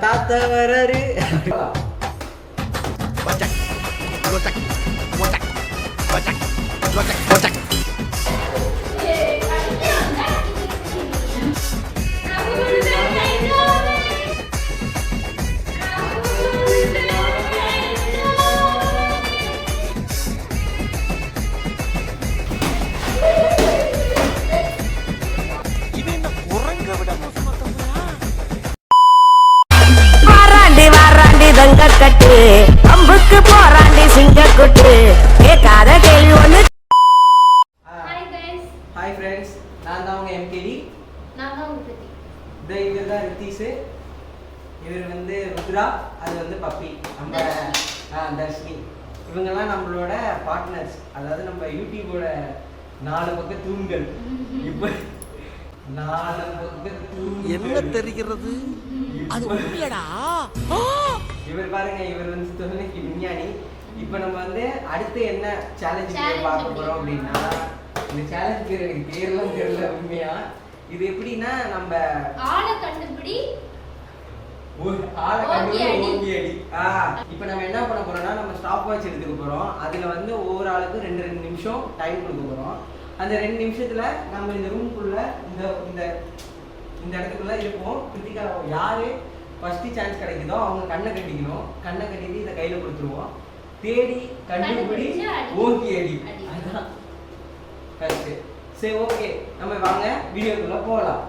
தாத்தா வராரு. கட்டு அம்புக்கு போராண்டி சிங்க குட்டு கேட்காத கேள்வி ஒண்ணு. ஹாய் ஃப்ரெண்ட்ஸ், நான் தான் உங்க எம்கேடி. நான் தான் உங்க பிரதி. இவர் தான் ரித்தீஷ், இவர் வந்து ருத்ரா, அது வந்து பப்பி நம்ம தர்ஷினி. இவங்கெல்லாம் நம்மளோட பார்ட்னர்ஸ், அதாவது நம்ம யூடியூபோட 4 பக்க தூண்கள். இப்போ 4 பக்க தூண்கள் என்ன தெரிகிறது? அது உண்மையடா. இவர் பாருங்க, இவர் வந்து தொழில்நுட்ப விஞ்ஞானி. இப்போ நம்ம வந்து அடுத்து என்ன சேலஞ்ச் பார்க்க போறோம் அப்படின்னா, இந்த சேலஞ்ச் பேர்லாம் தெரியல உண்மையா. இது எப்படின்னா, நம்ம ஆளை கண்டுபிடி ஓங்கி அடி. இப்போ நம்ம என்ன பண்ண போறோம்னா, நம்ம ஸ்டாப் வாட்ச் எடுத்துக்க போறோம். அதுல வந்து ஒவ்வொரு ஆளுக்கும் 2 நிமிஷம் டைம் கொடுக்க போறோம். அந்த 2 நிமிஷத்துல நம்ம இந்த ரூம்குள்ள இந்த இடத்துக்குள்ள இருப்போம். கிருத்திகா யாரு ஃபர்ஸ்ட் சான்ஸ் கிடைக்குதோ அவங்க கண்ணை கட்டிக்கணும். கண்ணை கட்டிட்டு இதை கையில கொடுத்துருவோம். தேடி கண்டுபிடி ஓங்கி அடி. அதுதான் ஃபர்ஸ்ட். சரி, ஓகே, நம்ம வாங்க வீடியோக்குள்ள போகலாம்.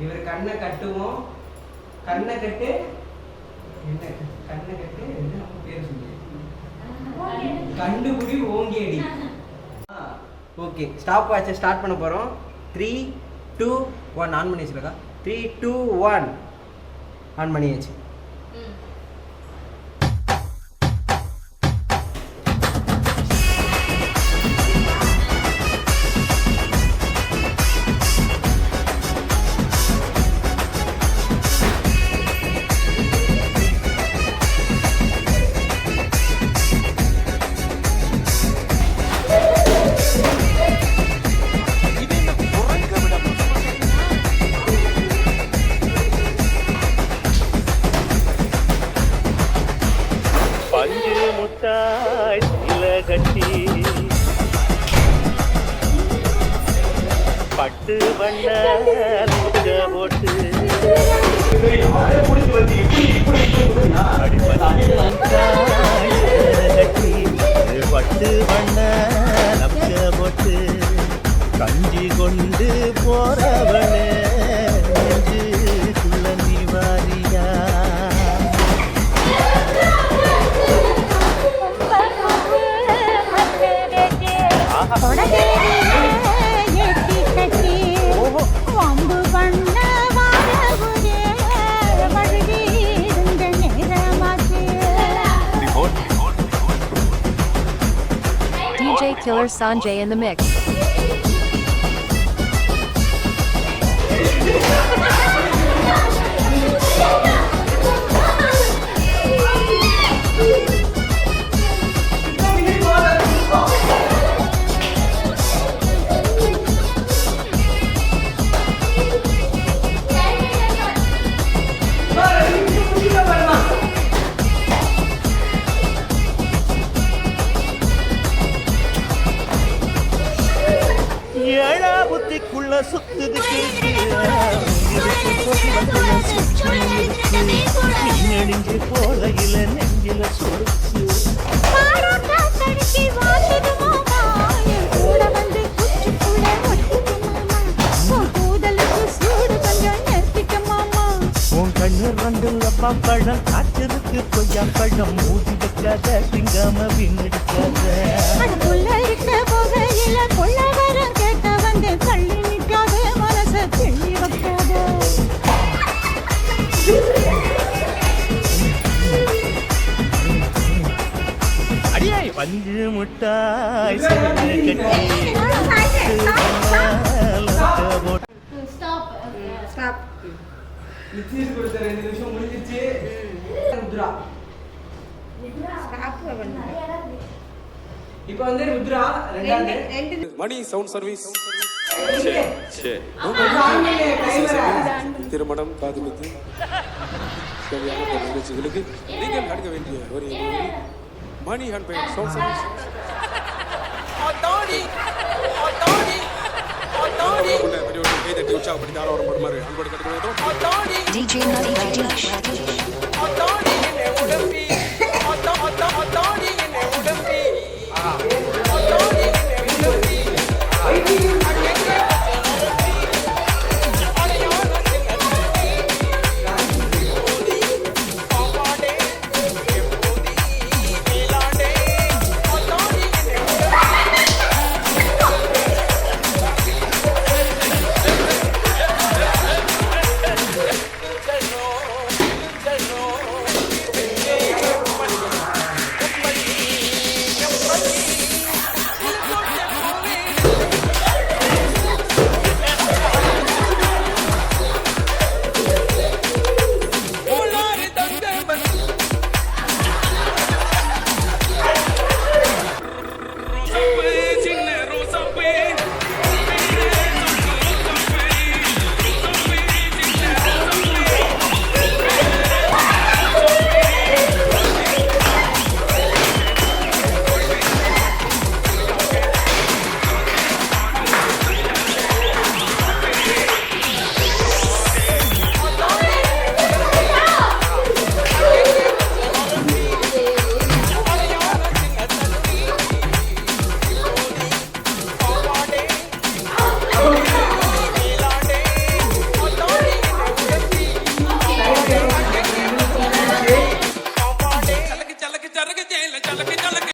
இவர் கண்ணை கட்டுவோம். கண்ணை கட்டு என்ன? கண்ணை கட்டு என்ன பேர் சொல்லி கண்டுபிடி ஓங்கி அடி. ஓகே, ஸ்டாப் வாட்சை ஸ்டார்ட் பண்ண போறோம். 3, 2, 1 ஆன் பண்ணி வச்சிருக்கா. 3, 2, 1 ஆன் பண்ணியாச்சு. பட்டு வண்ண போட்டு பட்டு வண்ண நப்க போட்டு கஞ்சி கொண்டு போறவளே குள்ளி வாரியா. DJ Killer Sanjay in the mix. புத்திக்குள்ள சுத்துது நெடுஞ்சு போலையில நெஞ்சில சுடுச்சு. உன் கண்ணு ரெண்டுல பழம் காய்ச்சலுக்கு கொய்யா பழம் ஊதி வைக்காத திங்காம வீணடிக்காத. தள்ளி நிற்காத மனச தெள்ளி வைக்காத. அடியாய் பஞ்சு முட்டாய் சேலை கட்டி ஸ்டாப் ஸ்டாப் நிச்சயம் கொடுத்த 2 நிமிஷம் முடிஞ்சிச்சு. ருத்ரா ஸ்டாப் பண்ணு இப்போ வந்து ருத்ரா ரெண்டாவது ரெண்டு மணி சவுண்ட் சர்வீஸ் திருமணம் காதுகுத்து தேவையான நிகழ்ச்சிகளுக்கு நீங்கள் அடிக்க வேண்டிய ஒரு money and pain sound service உற்சாகப்படுத்தி ஆரோடுமாறு அன்போடு கேட்டுக்கொள்கிறோம். DJ Nutty Radish.